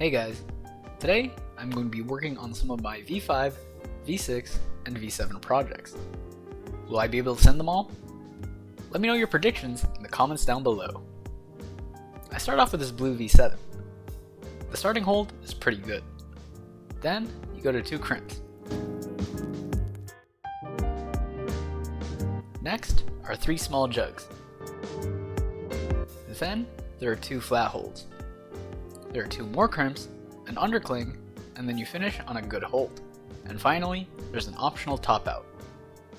Hey guys, today I'm going to be working on some of my V5, V6, and V7 projects. Will I be able to send them all? Let me know your predictions in the comments down below. I start off with this blue V7. The starting hold is pretty good. Then you go to 2 crimps. Next are 3 small jugs. Then there are 2 flat holds. There are 2 more crimps, an undercling, and then you finish on a good hold. And finally, there's an optional top out.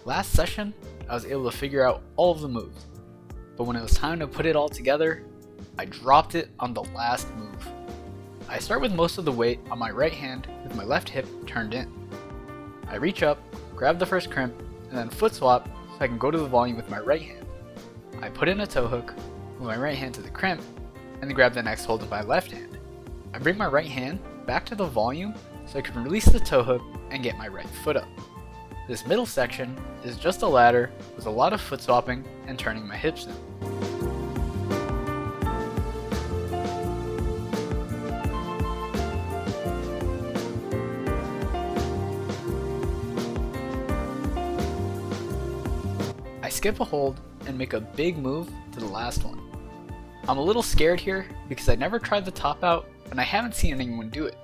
Last session, I was able to figure out all of the moves, but when it was time to put it all together, I dropped it on the last move. I start with most of the weight on my right hand with my left hip turned in. I reach up, grab the first crimp, and then foot swap so I can go to the volume with my right hand. I put in a toe hook, move my right hand to the crimp, and then grab the next hold with my left hand. I bring my right hand back to the volume so I can release the toe hook and get my right foot up. This middle section is just a ladder with a lot of foot swapping and turning my hips in. I skip a hold and make a big move to the last one. I'm a little scared here because I never tried the top out and I haven't seen anyone do it.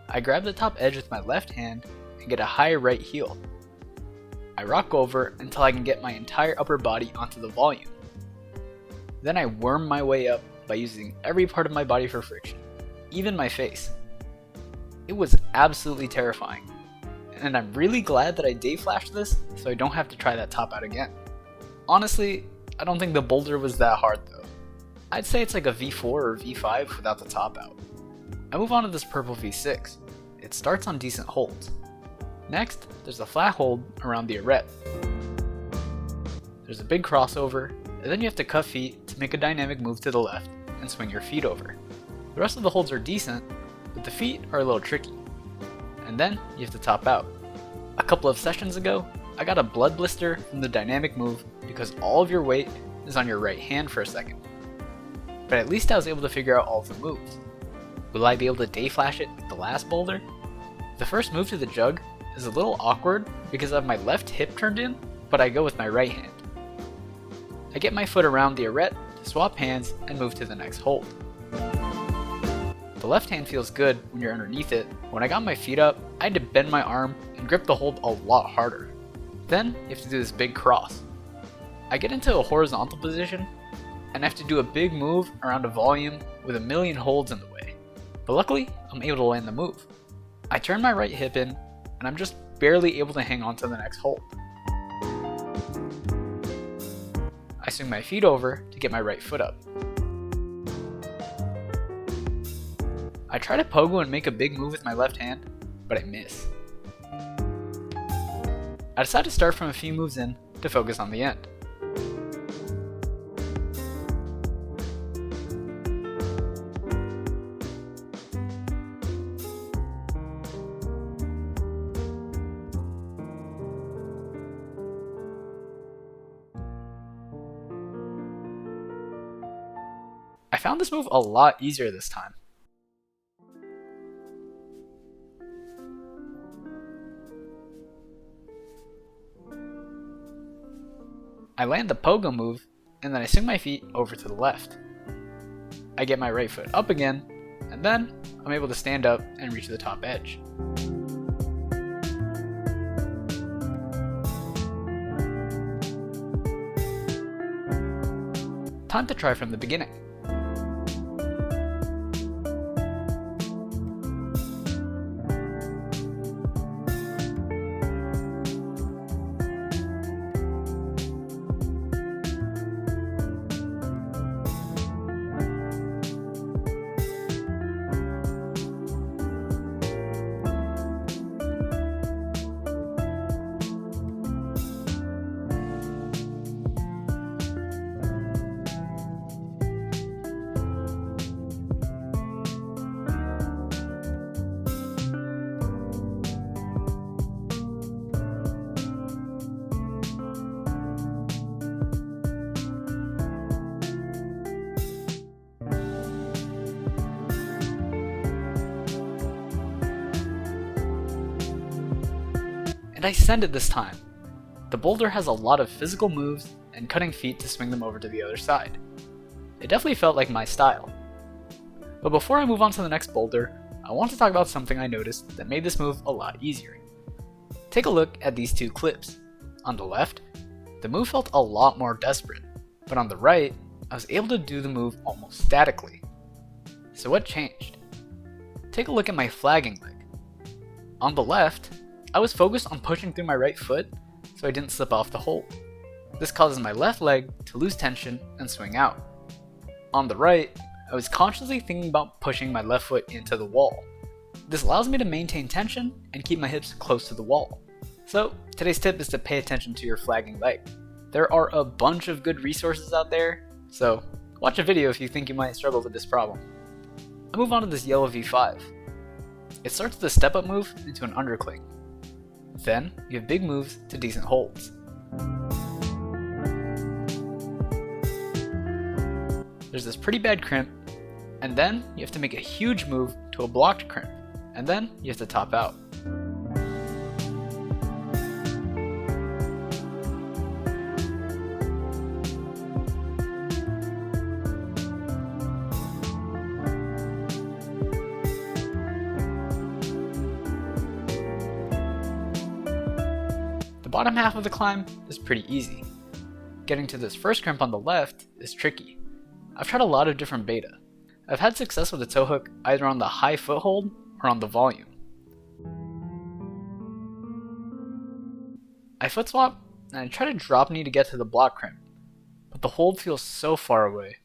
I grab the top edge with my left hand and get a high right heel. I rock over until I can get my entire upper body onto the volume. Then I worm my way up by using every part of my body for friction, even my face. It was absolutely terrifying, and I'm really glad that I day flashed this so I don't have to try that top out again. Honestly, I don't think the boulder was that hard though. I'd say it's like a V4 or V5 without the top out. I move on to this purple V6. It starts on decent holds. Next, there's a flat hold around the arete. There's a big crossover, and then you have to cuff feet to make a dynamic move to the left and swing your feet over. The rest of the holds are decent, but the feet are a little tricky. And then you have to top out. A couple of sessions ago, I got a blood blister from the dynamic move because all of your weight is on your right hand for a second. But at least I was able to figure out all of the moves. Will I be able to day flash it with the last boulder? The first move to the jug is a little awkward because I have my left hip turned in, but I go with my right hand. I get my foot around the arete to swap hands and move to the next hold. The left hand feels good when you're underneath it. When I got my feet up, I had to bend my arm and grip the hold a lot harder. Then you have to do this big cross. I get into a horizontal position and I have to do a big move around a volume with a million holds in the way. But luckily, I'm able to land the move. I turn my right hip in and I'm just barely able to hang on to the next hold. I swing my feet over to get my right foot up. I try to pogo and make a big move with my left hand, but I miss. I decide to start from a few moves in to focus on the end. I found this move a lot easier this time. I land the pogo move, and then I swing my feet over to the left. I get my right foot up again, and then I'm able to stand up and reach the top edge. Time to try from the beginning. and I send it this time. The boulder has a lot of physical moves and cutting feet to swing them over to the other side. It definitely felt like my style. But before I move on to the next boulder, I want to talk about something I noticed that made this move a lot easier. Take a look at these two clips. On the left, the move felt a lot more desperate, but on the right, I was able to do the move almost statically. So what changed? Take a look at my flagging leg. On the left, I was focused on pushing through my right foot so I didn't slip off the hold. This causes my left leg to lose tension and swing out. On the right, I was consciously thinking about pushing my left foot into the wall. This allows me to maintain tension and keep my hips close to the wall. So today's tip is to pay attention to your flagging leg. There are a bunch of good resources out there, so watch a video if you think you might struggle with this problem. I move on to this yellow V5. It starts with a step-up move into an undercling. Then, you have big moves to decent holds. There's this pretty bad crimp, and then you have to make a huge move to a blocked crimp, and then you have to top out. The bottom half of the climb is pretty easy. Getting to this first crimp on the left is tricky. I've tried a lot of different beta. I've had success with the toe hook either on the high foothold or on the volume. I foot swap and I try to drop knee to get to the block crimp, but the hold feels so far away.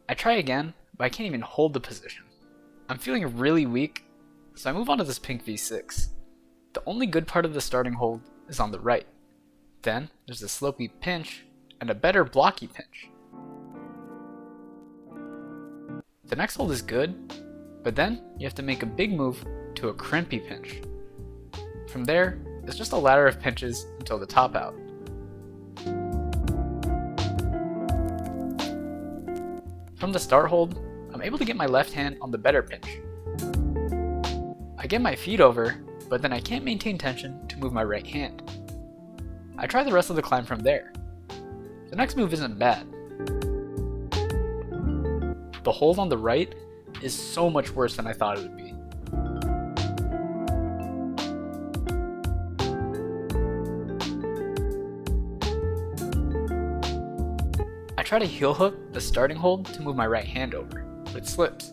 I try again, but I can't even hold the position. I'm feeling really weak, so I move on to this pink V6. The only good part of the starting hold is on the right. Then there's a slopey pinch and a better blocky pinch. The next hold is good, but then you have to make a big move to a crimpy pinch. From there, it's just a ladder of pinches until the top out. From the start hold, I'm able to get my left hand on the better pinch. I get my feet over, but then I can't maintain tension to move my right hand. I try the rest of the climb from there. The next move isn't bad. The hold on the right is so much worse than I thought it would be. I try to heel hook the starting hold to move my right hand over, but it slips.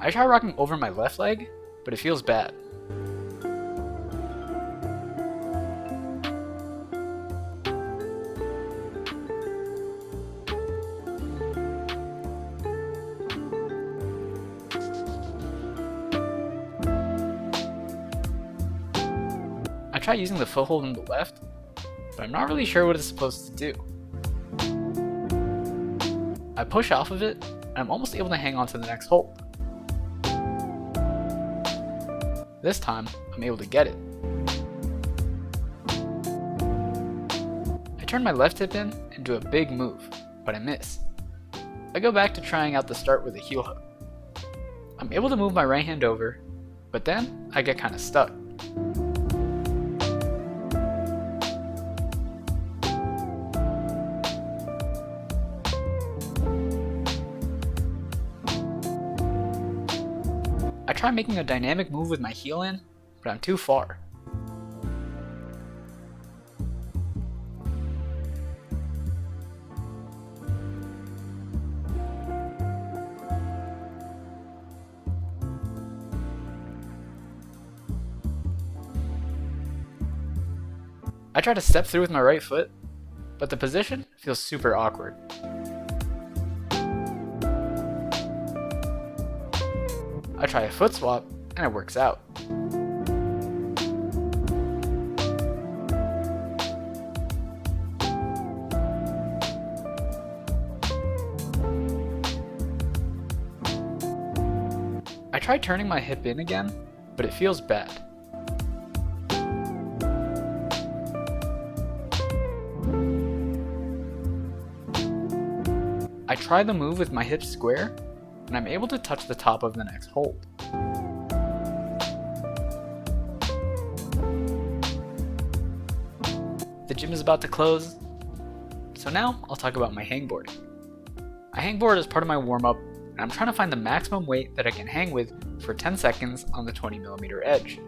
I try rocking over my left leg, but it feels bad. I try using the foothold on the left, but I'm not really sure what it's supposed to do. I push off of it, and I'm almost able to hang on to the next hold. This time, I'm able to get it. I turn my left hip in and do a big move, but I miss. I go back to trying out the start with a heel hook. I'm able to move my right hand over, but then I get kinda stuck. I try making a dynamic move with my heel in, but I'm too far. I try to step through with my right foot, but the position feels super awkward. I try a foot swap, and it works out. I try turning my hip in again, but it feels bad. I try the move with my hips square, and I'm able to touch the top of the next hold. The gym is about to close, so now I'll talk about my hangboarding. I hangboard as part of my warm-up, and I'm trying to find the maximum weight that I can hang with for 10 seconds on the 20mm edge.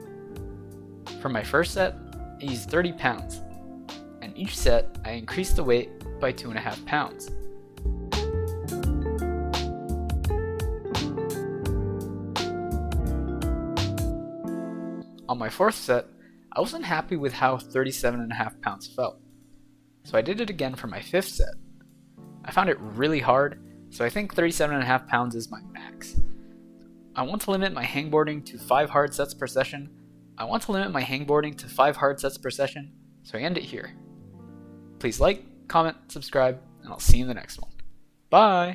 For my first set, I used 30 pounds, and each set I increased the weight by 2.5 pounds. On my fourth set, I wasn't happy with how 37.5 pounds felt, so I did it again for my fifth set. I found it really hard, so I think 37.5 pounds is my max. I want to limit my hangboarding to 5 hard sets per session. So I end it here. Please like, comment, subscribe, and I'll see you in the next one. Bye!